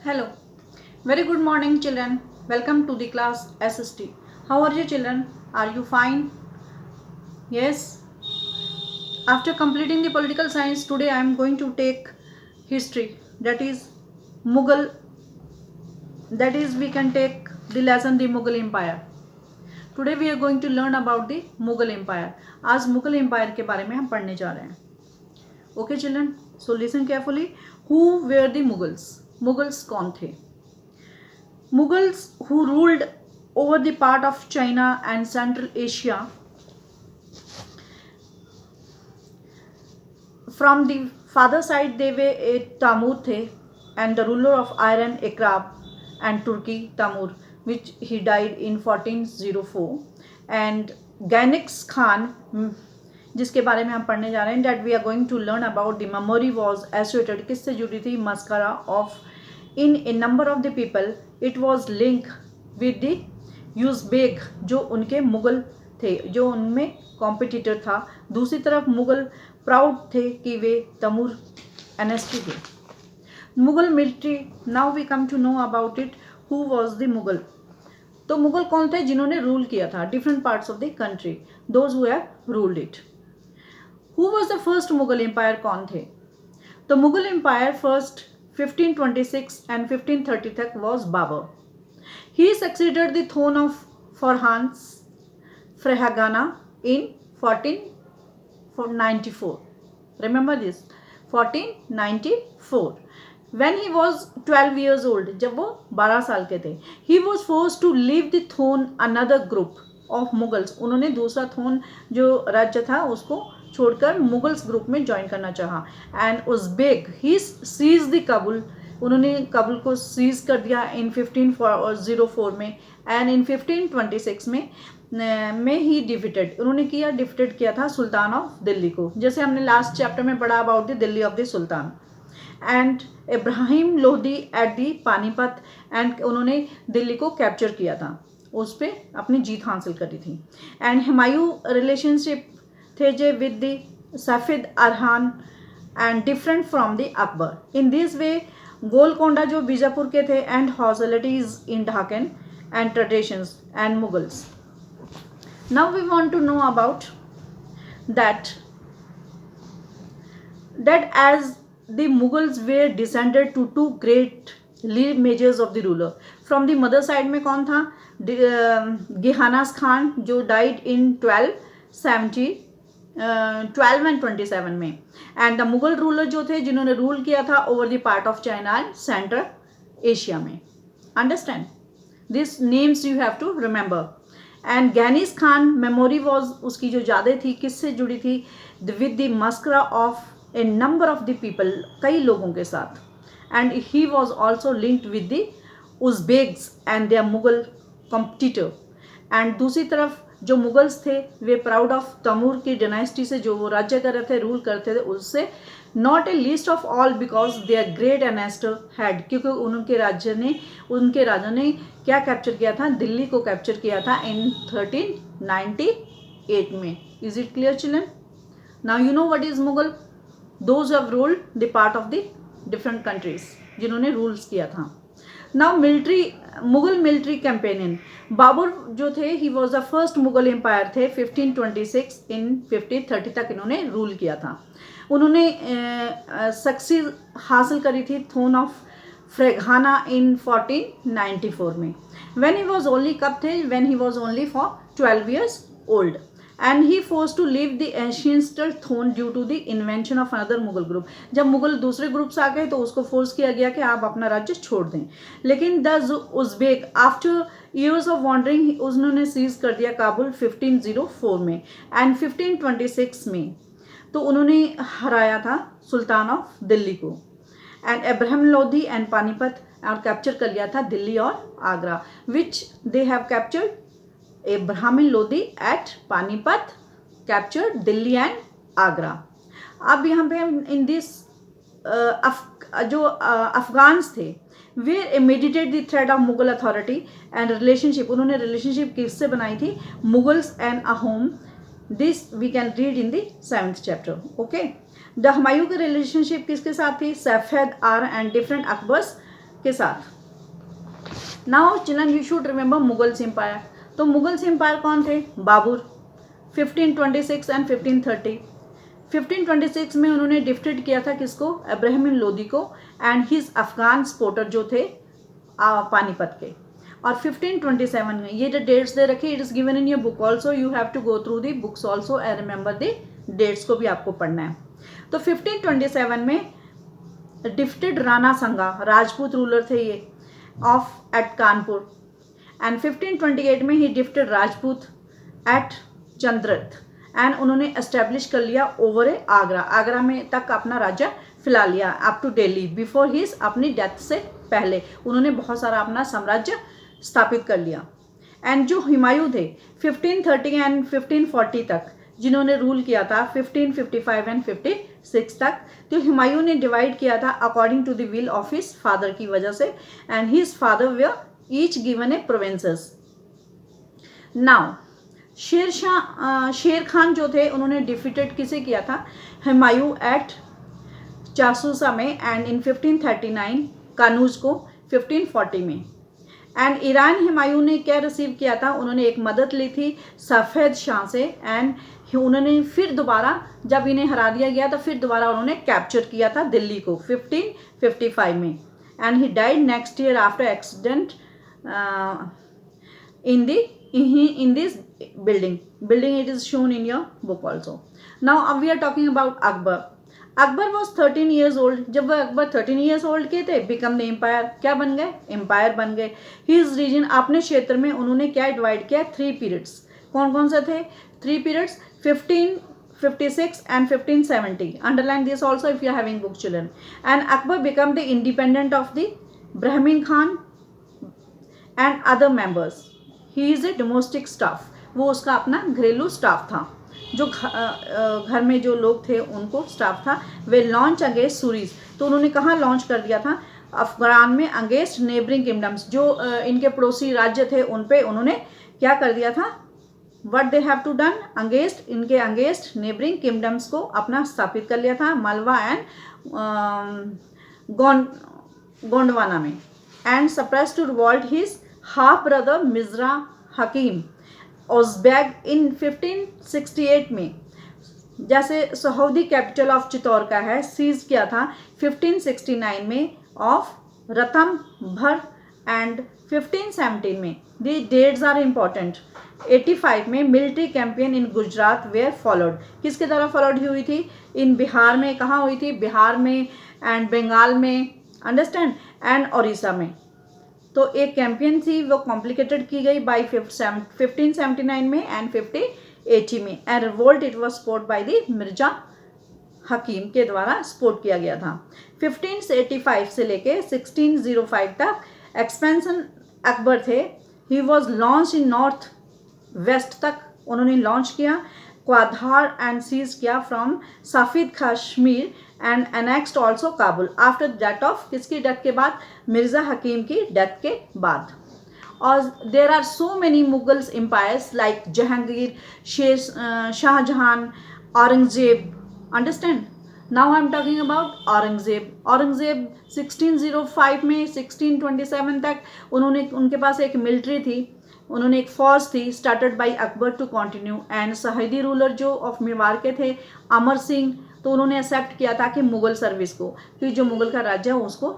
Hello. Very good morning, children. Welcome to the class SST. How are you, children? Are you fine? Yes. After completing the political science, today I am going to take history. That is Mughal. That is, we can take the lesson the Mughal Empire. Today we are going to learn about the Mughal Empire. आज Mughal empire के बारे में हम पढ़ने जा रहे हैं. Okay, children. So listen carefully. Who were the Mughals? Mughals कौन थे? Mughals who ruled over the part of China and Central Asia from the father side they were a Tamur the and the ruler of Iran Akrab and Turkey Tamur which he died in 1404 and Genghis Khan जिसके बारे में हम पढ़ने जा रहे हैं that we are going to learn about the memory was associated किससे जुड़ी थी mascara of in a number of the people it was linked with the यूज़बेक जो उनके मुग़ल थे जो उनमें कॉम्पिटिटर था. दूसरी तरफ मुग़ल प्राउड थे कि वे तमूर एनेस्टी थे. Mughal military now we come to know about it who was the Mughal. तो मुग़ल कौन थे जिन्होंने रूल किया था different parts of the country those who have ruled it. Who was the first Mughal empire कौन थे. तो मुग़ल एम्पायर फर्स्ट 1526 and 1530 तक was Babur. He succeeded the throne of Farhan Farhagana in 1494. Remember this 1494. When he was 12 years old, जब वो 12 साल के थे, he was forced to leave the throne another group of Mughals. उन्होंने दूसरा throne जो राज्य था उसको छोड़कर मुगल्स ग्रुप में ज्वाइन करना चाहा. And Uzbek he sees the Kabul. उन्होंने काबुल को सीज कर दिया इन 1504 में. एंड इन 1526 में ही डिफिटेड उन्होंने डिफिटेड किया था सुल्तान ऑफ दिल्ली को. जैसे हमने लास्ट चैप्टर में पढ़ा about the Delhi of the sultan. And Ibrahim Lodi at the Panipat and उन्होंने दिल्ली को कैप्चर किया था. उस पर अपनी जीत हासिल करी थी. एंड हुमायूं रिलेशनशिप थे जे विद द सफेद अरहान and different from the Akbar. In this way Golconda जो बीजापुर के थे and hostilities in Deccan and traditions and Mughals. Now we want to know about that as the Mughals were descended to to great lineages of the ruler. From the mother side में कौन था गिहानास खान जो died in 12 and 27 में. And the Mughal ruler जो थे जिन्होंने rule किया था over the part of China and central Asia में. Understand this names you have to remember. And Genghis Khan memory was उसकी जो यादें थी किससे जुड़ी थी with the massacre of a number of the people कई लोगों के साथ. And he was also linked with the Uzbeks and their Mughal competitor. And दूसरी तरफ जो मुगल्स थे वे प्राउड ऑफ तमूर की डायनेस्टी से जो वो राज्य कर रहे थे रूल करते थे उससे not a least of all because their great ancestor had क्योंकि उनके राजा ने क्या कैप्चर किया था दिल्ली को कैप्चर किया था इन 1398 में. Is it clear children. Now you know what is Mughal. Those have ruled the part of the different countries जिन्होंने रूल्स किया था. Now Mughal military companion Babur जो थे he was the first Mughal empire थे 1526 इन 1530 तक इन्होंने रूल किया था. उन्होंने सक्सेस हासिल करी थी थ्रोन ऑफ फ्रेघाना इन 1494 में. व्हेन ही वॉज ओनली कब थे when he was only for 12 years old. And he force to leave the ancient throne due to the invention of another Mughal group. जब मुगल दूसरे ग्रुप से आ गए तो उसको फोर्स किया गया कि आप अपना राज्य छोड़ दें. लेकिन the Uzbek after years of wandering उन्होंने सीज कर दिया काबुल 1504 में. एंड 1526 में तो उन्होंने हराया था सुल्तान ऑफ दिल्ली को. एंड इब्राहिम लोदी एंड पानीपत और कैप्चर कर लिया था दिल्ली और Agra which they have captured. Ibrahim Lodi at Panipat captured Delhi and Agra. अब यहाँ पे इन दिस जो अफगान्स थे वे meditate the thread of Mughal authority and relationship. उन्होंने रिलेशनशिप किससे बनाई थी Mughals and Ahom. This we can read in the 7th chapter. Okay. The Humayun की रिलेशनशिप किसके साथ थी सफेद आर एंड डिफरेंट अकबर्स के साथ। Now children you should remember Mughals empire. तो मुगल्स एम्पायर कौन थे? बाबर 1526 एंड 1530। 1526 में उन्होंने डिफीट किया था किसको? इब्राहिम लोदी को एंड हिज अफगान सपोर्टर जो थे पानीपत के। और 1527 में ये जो डेट्स दे रखी, it is given in your book also, you have to go through the books also and remember the dates को भी आपको पढ़ना है। तो 1527 में डिफिटेड राणा संगा, राजपूत रूलर थे ये, ऑफ एट कानपुर। एंड 1528 में ही डिफिटेड राजपूत एट चंद्रथ एंड उन्होंने एस्टेब्लिश कर लिया ओवर ए आगरा। आगरा में तक अपना राज्य फैला लिया up to Delhi before his, अपनी डेथ से पहले उन्होंने बहुत सारा अपना साम्राज्य स्थापित कर लिया। एंड जो हुमायूं थे 1530 एंड 1540 तक जिन्होंने रूल किया था 1555 एंड 56 तक, तो हुमायूं ने डिवाइड किया था according to the will of his father की वजह से, and his father were each given a provinces. Now Sher Khan जो थे उन्होंने डिफीटेड किसे किया था? हुमायूं एट चासूसा में एंड इन 1539 कानूज को 1540 में। एंड ईरान हुमायूं ने क्या रिसीव किया था? उन्होंने एक मदद ली थी सफ़ेद शाह से एंड उन्होंने फिर दोबारा जब इन्हें हरा दिया गया तो फिर दोबारा उन्होंने कैप्चर किया था दिल्ली को 1555 में। And he died next year after accident in this building it is shown in your book also. Now we are talking about Akbar was 13 years old. जब वह अकबर 13 years old के थे, become the empire, क्या बन गए? Empire बन गए। His region, अपने क्षेत्र में उन्होंने क्या डिवाइड किया? 3 periods। कौन कौन से थे 3 periods? 1556 and 1570. Underline this also if you are having book children. And Akbar become the independent of the Brahmin Khan and other members. He is a domestic staff, वो उसका अपना घरेलू स्टाफ था, जो घर में जो लोग थे उनको स्टाफ था। वे लॉन्च अगेंस्ट सूरीज, तो उन्होंने कहाँ लॉन्च कर दिया था? अफगान में अगेंस्ट नेबरिंग किंगडम्स, जो इनके पड़ोसी राज्य थे उन पे उन्होंने क्या कर दिया था? What they have to done? Against, इनके अगेंस्ट नेबरिंग किंगडम्स को अपना स्थापित कर लिया था मालवा एंड गोंडवाना में। And suppress to revolt his half brother Mirza Hakim Uzbeg in 1568 में, जैसे सऊदी कैपिटल ऑफ चित्तौड़ का है, सीज किया था 1569 में ऑफ रतमभर एंड 1517 में। दी डेट्स आर इम्पॉर्टेंट। 85 में military campaign in Gujarat were followed, किसके द्वारा फॉलोड हुई थी? इन बिहार में, कहाँ हुई थी? बिहार में एंड बंगाल में, अंडरस्टैंड, एंड उड़ीसा में। तो एक कैंपेन थी वो कॉम्प्लिकेटेड की गई बाई 1579 में एंड 1580 में। And revolt it was support by the Mirza Hakim के द्वारा सपोर्ट किया गया था। 1585 से लेके 1605 तक एक्सपेंशन अकबर थे। He was launch in north west तक उन्होंने लॉन्च किया, क्वाधार एंड सीज किया फ्रॉम सफ़ीद Kashmir and annexed also Kabul after death of, किसकी डेथ के बाद? मिर्ज़ा हकीम की डेथ के बाद। और there are so many Mughals empires like Jahangir, Shahjahan, Aurangzeb, understand. Now I am talking about Aurangzeb. Aurangzeb 1605 में 1627 तक उन्होंने, उनके पास एक मिलिट्री थी, उन्होंने एक फौज थी started by Akbar to continue. And सहायदी रूलर जो ऑफ मेवाड़ के थे अमर सिंह, तो उन्होंने एक्सेप्ट किया था कि मुग़ल सर्विस को, कि जो मुग़ल का राज्य है उसको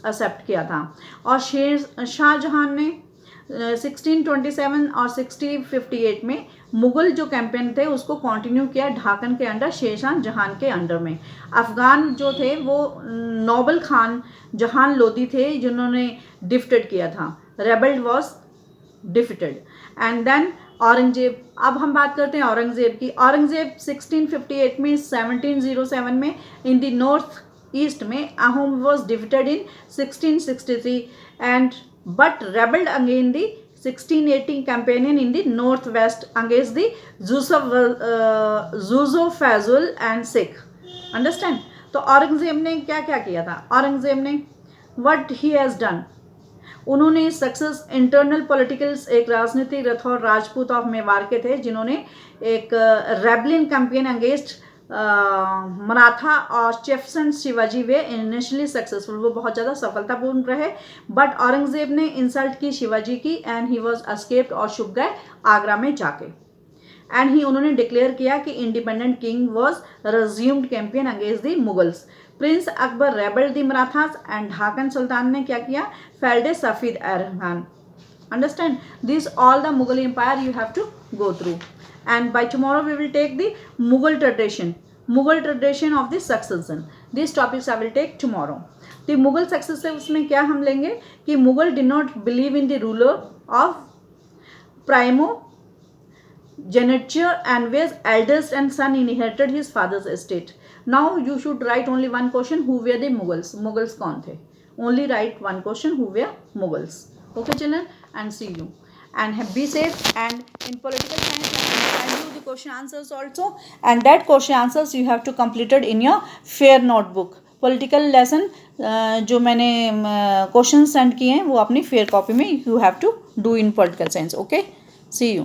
एक्सेप्ट किया था। और शाहजहां ने 1627 और 1658 में मुग़ल जो कैंपेन थे उसको कंटिन्यू किया ढाकन के अंडर, शेरशाह जहां के अंडर में। अफ़गान जो थे वो नोबल खान जहान लोदी थे जिन्होंने डिफिटेड किया था, rebelled was defeated. And then Aurangzeb, अब हम बात करते हैं औरंगजेब की। औरंगजेब 1658 में 1707 में इन द नॉर्थ ईस्ट में Ahom was defeated in 1663 and but रेबल्ड again the 1680 campaign in the northwest against the Zuzofazul and Sikh, understand। तो औरंगजेब ने क्या क्या किया था? औरंगजेब ने what he has done, उन्होंने सक्सेस इंटरनल पॉलिटिकल्स, एक राजनीतिक रथौर राजपूत ऑफ मेवाड़ के थे जिन्होंने एक रेबलियन कैंपेन अगेंस्ट मराठा और चिफ्स एंड शिवाजी वे इनिशियली सक्सेसफुल, वो बहुत ज़्यादा सफलतापूर्ण रहे, बट औरंगजेब ने इंसल्ट की शिवाजी की एंड ही वॉज एस्केप्ड और छुप गए आगरा में जाके। एंड ही उन्होंने डिक्लेयर किया कि independent king was resumed campaign against the Mughals. Prince Akbar rebelled the Marathas and Deccan sultan ने क्या किया, फेल्ड ए सफीद अरहान। Understand this all the Mughal empire you have to go through, and by tomorrow we will take the Mughal tradition of the succession. These topics I will take tomorrow. The Mughal succession उसमें क्या हम लेंगे कि Mughal did not believe in the ruler of primogeniture and whose eldest and son inherited his father's estate. Now you should write only one question, who were the Mughals? Mughals कौन थे? Only write one question, who were Mughals. Okay children, and see you and be safe. And in political science I will send you the question answers also, and that question answers you have to completed in your fair notebook. Political lesson जो मैंने question send किए हैं वो अपनी fair copy में you have to do in political science. Okay, see you.